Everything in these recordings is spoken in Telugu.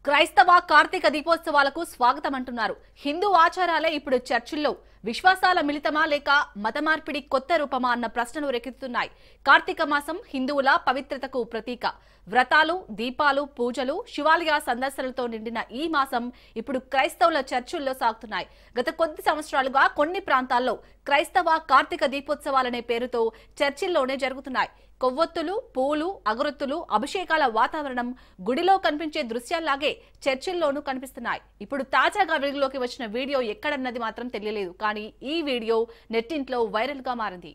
క్రైస్తవ కార్తీక దీపోత్సవాలకు స్వాగతం అంటున్నారు. హిందూ ఆచారాలే ఇప్పుడు చర్చిల్లో విశ్వాసాల మిళితమా లేక మత మార్పిడి కొత్త రూపమా అన్న ప్రశ్నలు రేకెత్తుతున్నాయి. కార్తీక మాసం హిందువుల పవిత్రతకు ప్రతీక. వ్రతాలు, దీపాలు, పూజలు, శివాలయ సందర్శనలతో నిండిన ఈ మాసం ఇప్పుడు క్రైస్తవుల చర్చిల్లో సాగుతున్నాయి. గత కొద్ది సంవత్సరాలుగా కొన్ని ప్రాంతాల్లో క్రైస్తవ కార్తీక దీపోత్సవాలనే పేరుతో చర్చిల్లోనే జరుగుతున్నాయి. కొవ్వొత్తులు, పూలు, అగరొత్తులు, అభిషేకాల వాతావరణం గుడిలో కనిపించే దృశ్యాల్లాగే చర్చిల్లోనూ కనిపిస్తున్నాయి. ఇప్పుడు తాజాగా వెలుగులోకి వచ్చిన వీడియో ఎక్కడన్నది మాత్రం తెలియలేదు. కానీ ఈ వీడియో నెట్టింట్లో వైరల్ గా మారింది.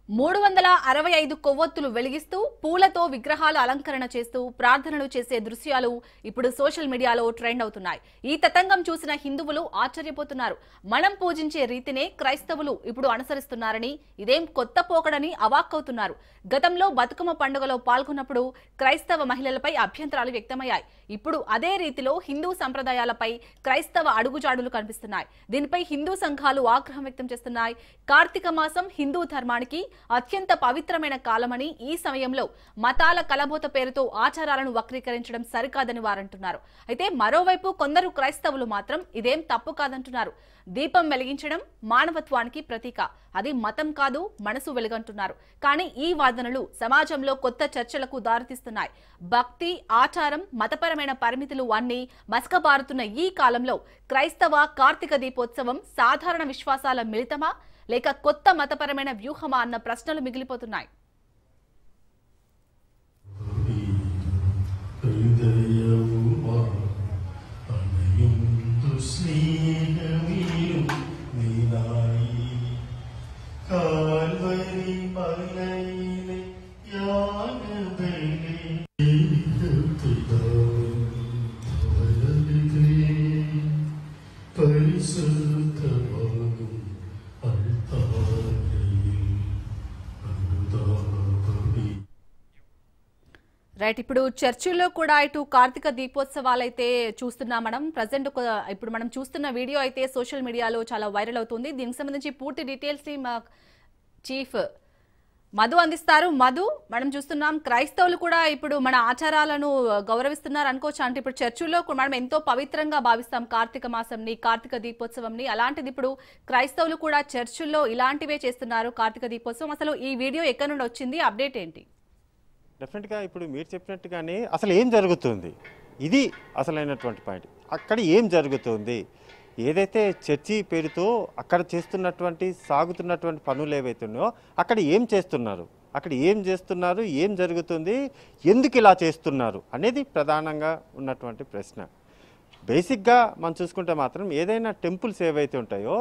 మూడు 365 కొవ్వొత్తులు వెలిగిస్తూ పూలతో విగ్రహాల అలంకరణ చేస్తూ ప్రార్థనలు చేసే దృశ్యాలు ఇప్పుడు సోషల్ మీడియాలో ట్రెండ్ అవుతున్నాయి. ఈ తతంగం చూసిన హిందువులు ఆశ్చర్యపోతున్నారు. మనం పూజించే రీతినే క్రైస్తవులు ఇప్పుడు అనుసరిస్తున్నారని, ఇదేం కొత్త పోకడని అవాక్కవుతున్నారు. గతంలో బతుకమ్మ పండుగలో పాల్గొన్నప్పుడు క్రైస్తవ మహిళలపై అభ్యంతరాలు వ్యక్తమయ్యాయి. ఇప్పుడు అదే రీతిలో హిందూ సంప్రదాయాలపై క్రైస్తవ అడుగుజాడులు కనిపిస్తున్నాయి. దీనిపై హిందూ సంఘాలు ఆగ్రహం వ్యక్తం చేస్తున్నాయి. కార్తీక మాసం హిందూ ధర్మానికి అత్యంత పవిత్రమైన కాలమని, ఈ సమయంలో మతాల కలబోత పేరుతో ఆచారాలను వక్రీకరించడం సరికాదని వారంటున్నారు. అయితే మరోవైపు కొందరు క్రైస్తవులు మాత్రం ఇదేం తప్పు కాదంటున్నారు. దీపం వెలిగించడం మానవత్వానికి ప్రతీక, అది మతం కాదు, మనసు వెలుగంటున్నారు. కానీ ఈ వాదనలు సమాజంలో కొత్త చర్చలకు దారితీస్తున్నాయి. భక్తి, ఆచారం, మతపరమైన పరిమితులు అన్నీ మసకబారుతున్న ఈ కాలంలో క్రైస్తవ కార్తీక దీపోత్సవం సాధారణ విశ్వాసాల మిళితమా లేక కొత్త మతపరమైన వ్యూహమా అన్న ప్రశ్నలు మిగిలిపోతున్నాయి. రైట్, ఇప్పుడు చర్చిల్లో కూడా ఇటు కార్తీక దీపోత్సవాలు అయితే చూస్తున్నాం మనం. ప్రజెంట్ ఇప్పుడు మనం చూస్తున్న వీడియో అయితే సోషల్ మీడియాలో చాలా వైరల్ అవుతుంది. దీనికి సంబంధించి పూర్తి డీటెయిల్స్ ని మా చీఫ్ మధు అందిస్తారు. మధు, మనం చూస్తున్నాం క్రైస్తవులు కూడా ఇప్పుడు మన ఆచారాలను గౌరవిస్తున్నారు అనుకోవచ్చు. అంటే ఇప్పుడు చర్చిల్లో మనం ఎంతో పవిత్రంగా భావిస్తాం కార్తీక మాసంని, కార్తీక దీపోత్సవంని. అలాంటిది ఇప్పుడు క్రైస్తవులు కూడా చర్చిల్లో ఇలాంటివే చేస్తున్నారు కార్తీక దీపోత్సవం. అసలు ఈ వీడియో ఎక్కడి నుండి వచ్చింది, అప్డేట్ ఏంటి? డెఫినెట్గా ఇప్పుడు మీరు చెప్పినట్టుగానే అసలు ఏం జరుగుతుంది, ఇది అసలైనటువంటి పాయింట్. అక్కడ ఏం జరుగుతుంది, ఏదైతే చర్చి పేరుతో అక్కడ చేస్తున్నటువంటి సాగుతున్నటువంటి పనులు ఏవైతున్నాయో అక్కడ ఏం చేస్తున్నారు, అక్కడ ఏం చేస్తున్నారు, ఏం జరుగుతుంది, ఎందుకు ఇలా చేస్తున్నారు అనేది ప్రధానంగా ఉన్నటువంటి ప్రశ్న. బేసిక్గా మనం చూసుకుంటే మాత్రం ఏదైనా టెంపుల్స్ ఏవైతే ఉంటాయో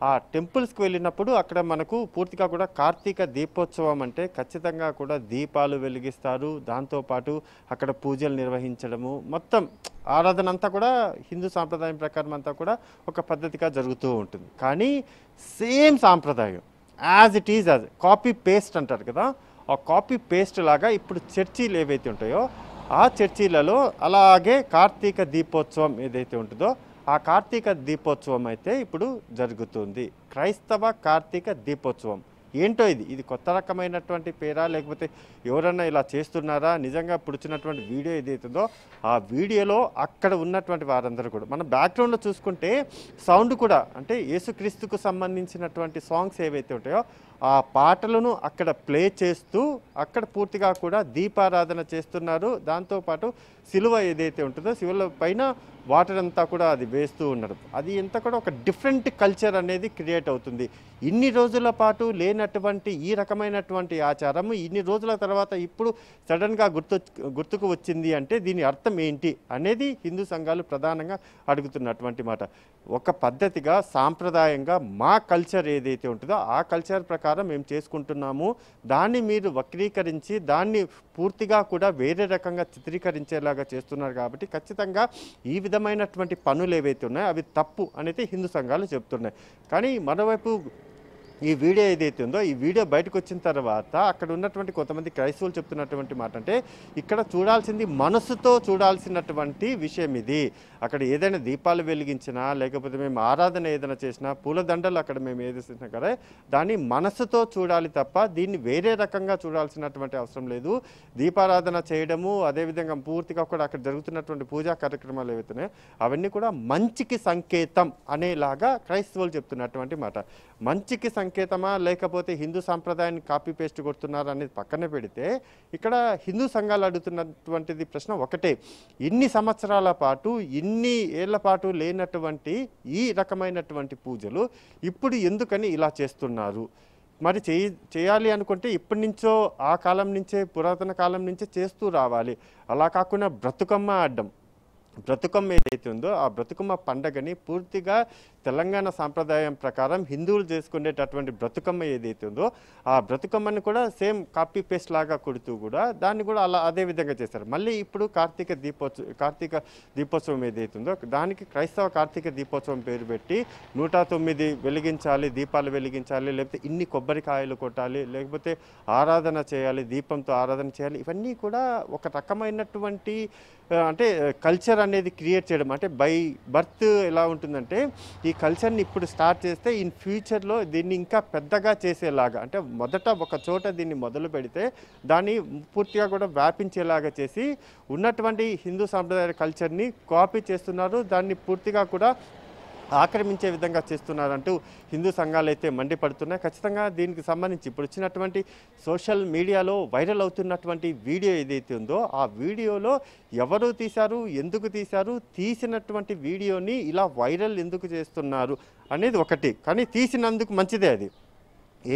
ఆ టెంపుల్స్కి వెళ్ళినప్పుడు అక్కడ మనకు పూర్తిగా కూడా కార్తీక దీపోత్సవం అంటే ఖచ్చితంగా కూడా దీపాలు వెలిగిస్తారు. దాంతోపాటు అక్కడ పూజలు నిర్వహించడము, మొత్తం ఆరాధన అంతా కూడా హిందూ సాంప్రదాయం ప్రకారం అంతా కూడా ఒక పద్ధతిగా జరుగుతూ ఉంటుంది. కానీ సేమ్ సాంప్రదాయం as it is, as copy paste అంటారు కదా, ఆ కాపీ పేస్ట్ లాగా ఇప్పుడు చర్చీలు ఏవైతే ఉంటాయో ఆ చర్చీలలో అలాగే కార్తీక దీపోత్సవం ఏదైతే ఉంటుందో ఆ కార్తీక దీపోత్సవం అయితే ఇప్పుడు జరుగుతుంది. క్రైస్తవ కార్తీక దీపోత్సవం ఏంటో ఇది కొత్త రకమైనటువంటి పేరా, లేకపోతే ఎవరన్నా ఇలా చేస్తున్నారా, నిజంగా పుడిచినటువంటి వీడియో ఏదైతుందో ఆ వీడియోలో అక్కడ ఉన్నటువంటి వారందరూ కూడా మన బ్యాక్గ్రౌండ్లో చూసుకుంటే సౌండ్ కూడా అంటే యేసుక్రీస్తుకు సంబంధించినటువంటి సాంగ్స్ ఏవైతే ఉంటాయో ఆ పాటలను అక్కడ ప్లే చేస్తూ అక్కడ పూర్తిగా కూడా దీపారాధన చేస్తున్నారు. దాంతోపాటు శిలువ ఏదైతే ఉంటుందో శిలువ పైన వాటర్ అంతా కూడా అది వేస్తూ ఉండడం, అది ఎంత కూడా ఒక డిఫరెంట్ కల్చర్ అనేది క్రియేట్ అవుతుంది. ఇన్ని రోజుల పాటు లేనటువంటి ఈ రకమైనటువంటి ఆచారం ఇన్ని రోజుల తర్వాత ఇప్పుడు సడన్గా గుర్తుకు వచ్చింది అంటే దీని అర్థం ఏంటి అనేది హిందూ సంఘాలు ప్రధానంగా అడుగుతున్నటువంటి మాట. ఒక పద్ధతిగా సాంప్రదాయంగా మా కల్చర్ ఏదైతే ఉంటుందో ఆ కల్చర్ ప్రకారం మేము చేసుకుంటున్నాము, దాన్ని మీరు వక్రీకరించి దాన్ని పూర్తిగా కూడా వేరే రకంగా చిత్రీకరించేలాగా చేస్తున్నారు. కాబట్టి ఖచ్చితంగా ఈ విధమైనటువంటి పనులు ఏవైతే ఉన్నాయో అవి తప్పు అనేది హిందూ సంఘాలు చెప్తున్నాయి. కానీ మరోవైపు ఈ వీడియో ఏదైతే ఉందో ఈ వీడియో బయటకు వచ్చిన తర్వాత అక్కడ ఉన్నటువంటి కొంతమంది క్రైస్తవులు చెప్తున్నటువంటి మాట అంటే ఇక్కడ చూడాల్సింది మనసుతో చూడాల్సినటువంటి విషయం ఇది. అక్కడ ఏదైనా దీపాలు వెలిగించినా లేకపోతే మేము ఆరాధన ఏదైనా చేసినా పూలదండలు అక్కడ మేము ఏది చేసినా కదా దాన్ని మనసుతో చూడాలి తప్ప దీన్ని వేరే రకంగా చూడాల్సినటువంటి అవసరం లేదు. దీపారాధన చేయడము అదేవిధంగా పూర్తిగా కూడా అక్కడ జరుగుతున్నటువంటి పూజా కార్యక్రమాలు ఏవైతున్నాయో అవన్నీ కూడా మంచికి సంకేతం అనేలాగా క్రైస్తవులు చెప్తున్నటువంటి మాట. మంచికి సంకేతమా లేకపోతే హిందూ సాంప్రదాయాన్ని కాపీ పేస్ట్ కొడుతున్నారు అనేది పక్కన పెడితే ఇక్కడ హిందూ సంఘాలు అడుగుతున్నటువంటిది ప్రశ్న ఒకటే, ఇన్ని సంవత్సరాల పాటు ఇన్ని ఏళ్ల పాటు లేనటువంటి ఈ రకమైనటువంటి పూజలు ఇప్పుడు ఎందుకని ఇలా చేస్తున్నారు? మరి చేయాలి అనుకుంటే ఇప్పటి నుంచో ఆ కాలం నుంచే పురాతన కాలం నుంచే చేస్తూ రావాలి. అలా కాకుండా బ్రతుకమ్మ ఆడడం, బ్రతుకమ్మ ఏదైతే ఉందో ఆ బ్రతుకమ్మ పండగని పూర్తిగా తెలంగాణ సాంప్రదాయం ప్రకారం హిందువులు చేసుకునేటటువంటి బ్రతుకమ్మ ఏదైతే ఉందో ఆ బ్రతుకమ్మని కూడా సేమ్ కాపీ పేస్ట్ లాగా కొడుతూ కూడా దాన్ని కూడా అలా అదే విధంగా చేశారు. మళ్ళీ ఇప్పుడు కార్తీక దీపోత్సవం ఏదైతే ఉందో దానికి క్రైస్తవ కార్తీక దీపోత్సవం పేరు పెట్టి 109 వెలిగించాలి, దీపాలు వెలిగించాలి, లేకపోతే ఇన్ని కొబ్బరికాయలు కొట్టాలి, లేకపోతే ఆరాధన చేయాలి, దీపంతో ఆరాధన చేయాలి, ఇవన్నీ కూడా ఒక రకమైనటువంటి అంటే కల్చర్ అనేది క్రియేట్ చేయడం. అంటే బై బర్త్ ఎలా ఉంటుందంటే ఈ కల్చర్ని ఇప్పుడు స్టార్ట్ చేస్తే ఇన్ ఫ్యూచర్లో దీన్ని ఇంకా పెద్దగా చేసేలాగా, అంటే మొదట ఒక చోట దీన్ని మొదలు పెడితే దాన్ని పూర్తిగా కూడా వ్యాపించేలాగా చేసి ఉన్నటువంటి హిందూ సాంప్రదాయ కల్చర్ని కాపీ చేస్తున్నారు, దాన్ని పూర్తిగా కూడా ఆక్రమించే విధంగా చేస్తున్నారంటూ హిందూ సంఘాలు అయితే మండిపడుతున్నాయి. ఖచ్చితంగా దీనికి సంబంధించి ఇప్పుడు వచ్చినటువంటి సోషల్ మీడియాలో వైరల్ అవుతున్నటువంటి వీడియో ఏదైతే ఉందో ఆ వీడియోలో ఎవరు తీశారు, ఎందుకు తీశారు, తీసినటువంటి వీడియోని ఇలా వైరల్ ఎందుకు చేస్తున్నారు అనేది ఒకటి. కానీ తీసినందుకు మంచిదే, అది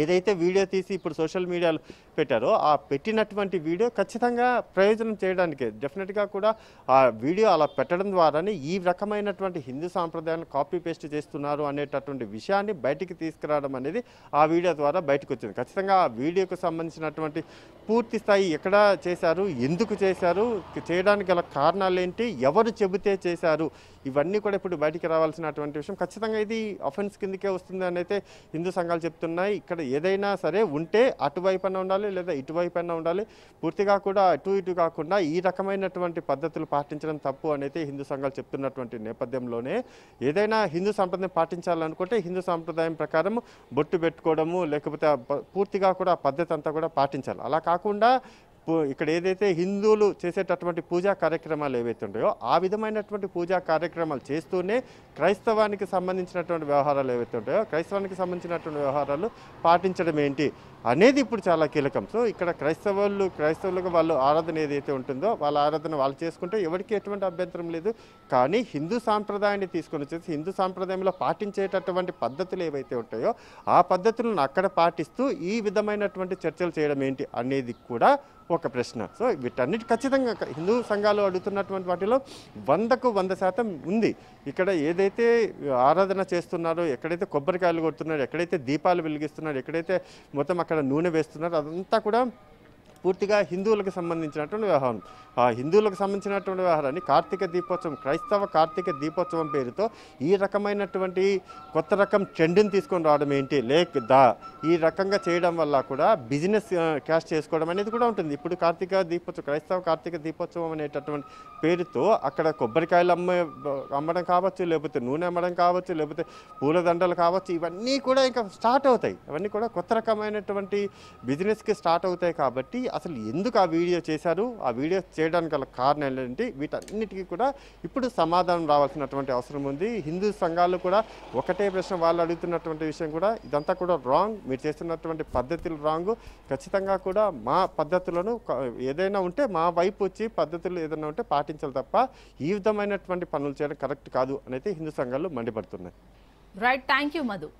ఏదైతే వీడియో తీసి ఇప్పుడు సోషల్ మీడియాలో పెట్టారో ఆ పెట్టినటువంటి వీడియో ఖచ్చితంగా ప్రయోజనం చేయడానికే. డెఫినెట్గా కూడా ఆ వీడియో అలా పెట్టడం ద్వారానే ఈ రకమైనటువంటి హిందూ సాంప్రదాయాన్ని కాపీ పేస్ట్ చేస్తున్నారు అనేటటువంటి విషయాన్ని బయటికి తీసుకురావడం అనేది ఆ వీడియో ద్వారా బయటకు వచ్చింది. ఖచ్చితంగా ఆ వీడియోకు సంబంధించినటువంటి పూర్తి స్థాయి ఎక్కడ చేశారు, ఎందుకు చేశారు, చేయడానికి గల కారణాలు ఏంటి, ఎవరు చెబితే చేశారు, ఇవన్నీ కూడా ఇప్పుడు బయటికి రావాల్సినటువంటి విషయం. ఖచ్చితంగా ఇది అఫెన్స్ కిందకే వస్తుంది అని అయితే హిందూ సంఘాలు చెప్తున్నాయి. ఇక్కడ ఏదైనా సరే ఉంటే అటువైపున ఉండాలి లేదా ఇటువైపున ఉండాలి, పూర్తిగా కూడా అటు ఇటు కాకుండా ఈ రకమైనటువంటి పద్ధతులు పాటించడం తప్పు అనేది హిందూ సంఘాలు చెప్తున్నటువంటి నేపథ్యంలోనే ఏదైనా హిందూ సాంప్రదాయం పాటించాలనుకుంటే హిందూ సాంప్రదాయం ప్రకారం బొట్టు పెట్టుకోవడము లేకపోతే పూర్తిగా కూడా ఆ పద్ధతి అంతా కూడా పాటించాలి. అలా కాకుండా ఇక్కడ ఏదైతే హిందువులు చేసేటటువంటి పూజా కార్యక్రమాలు ఏవైతే ఉంటాయో ఆ విధమైనటువంటి పూజా కార్యక్రమాలు చేస్తూనే క్రైస్తవానికి సంబంధించినటువంటి వ్యవహారాలు ఏవైతే ఉంటాయో క్రైస్తవానికి సంబంధించినటువంటి వ్యవహారాలు పాటించడం ఏంటి అనేది ఇప్పుడు చాలా కీలకం. సో ఇక్కడ క్రైస్తవులకు వాళ్ళు ఆరాధన ఏదైతే ఉంటుందో వాళ్ళ ఆరాధన వాళ్ళు చేసుకుంటే ఎవరికి ఎటువంటి అభ్యంతరం లేదు. కానీ హిందూ సాంప్రదాయాన్ని తీసుకొని వచ్చేసి హిందూ సాంప్రదాయంలో పాటించేటటువంటి పద్ధతులు ఏవైతే ఉంటాయో ఆ పద్ధతులను అక్కడ పాటిస్తూ ఈ విధమైనటువంటి చర్చలు చేయడం ఏంటి అనేది కూడా ఒక ప్రశ్న. సో వీటన్నిటి ఖచ్చితంగా హిందూ సంఘాలు అడుగుతున్నటువంటి వాటిలో 100% ఉంది. ఇక్కడ ఏదైతే ఆరాధన చేస్తున్నారో, ఎక్కడైతే కొబ్బరికాయలు కొడుతున్నారో, ఎక్కడైతే దీపాలు వెలిగిస్తున్నారో, ఎక్కడైతే మొత్తం అక్కడ నూనె వేస్తున్నారో అదంతా కూడా పూర్తిగా హిందువులకు సంబంధించినటువంటి వ్యవహారం. ఆ హిందువులకు సంబంధించినటువంటి వ్యవహారాన్ని కార్తీక దీపోత్సవం, క్రైస్తవ కార్తీక దీపోత్సవం పేరుతో ఈ రకమైనటువంటి కొత్త రకం ట్రెండ్ని తీసుకొని రావడం ఏంటి, ఈ రకంగా చేయడం వల్ల కూడా బిజినెస్ క్యాష్ చేసుకోవడం అనేది కూడా ఉంటుంది. ఇప్పుడు కార్తీక దీపోత్సవం, క్రైస్తవ కార్తీక దీపోత్సవం అనేటటువంటి పేరుతో అక్కడ కొబ్బరికాయలు అమ్మడం కావచ్చు, లేకపోతే నూనె అమ్మడం కావచ్చు, లేకపోతే పూలదండలు కావచ్చు, ఇవన్నీ కూడా ఇంకా స్టార్ట్ అవుతాయి. అవన్నీ కూడా కొత్త రకమైనటువంటి బిజినెస్కి స్టార్ట్ అవుతాయి. కాబట్టి అసలు ఎందుకు ఆ వీడియో చేశారు, ఆ వీడియో చేయడానికి గల కారణం ఏంటి, వీటన్నిటికీ కూడా ఇప్పుడు సమాధానం రావాల్సినటువంటి అవసరం ఉంది. హిందూ సంఘాలు కూడా ఒకటే ప్రశ్న వాళ్ళు అడుగుతున్నటువంటి విషయం కూడా ఇదంతా కూడా రాంగ్, మీరు చేస్తున్నటువంటి పద్ధతులు రాంగ్, ఖచ్చితంగా కూడా మా పద్ధతులను ఏదైనా ఉంటే మా వైపు వచ్చి పద్ధతులు ఏదైనా ఉంటే పాటించాలి తప్ప ఈ విధమైనటువంటి పనులు చేయడం కరెక్ట్ కాదు అనేది హిందూ సంఘాలు మండిపడుతున్నాయి. Right, thank you Madhu.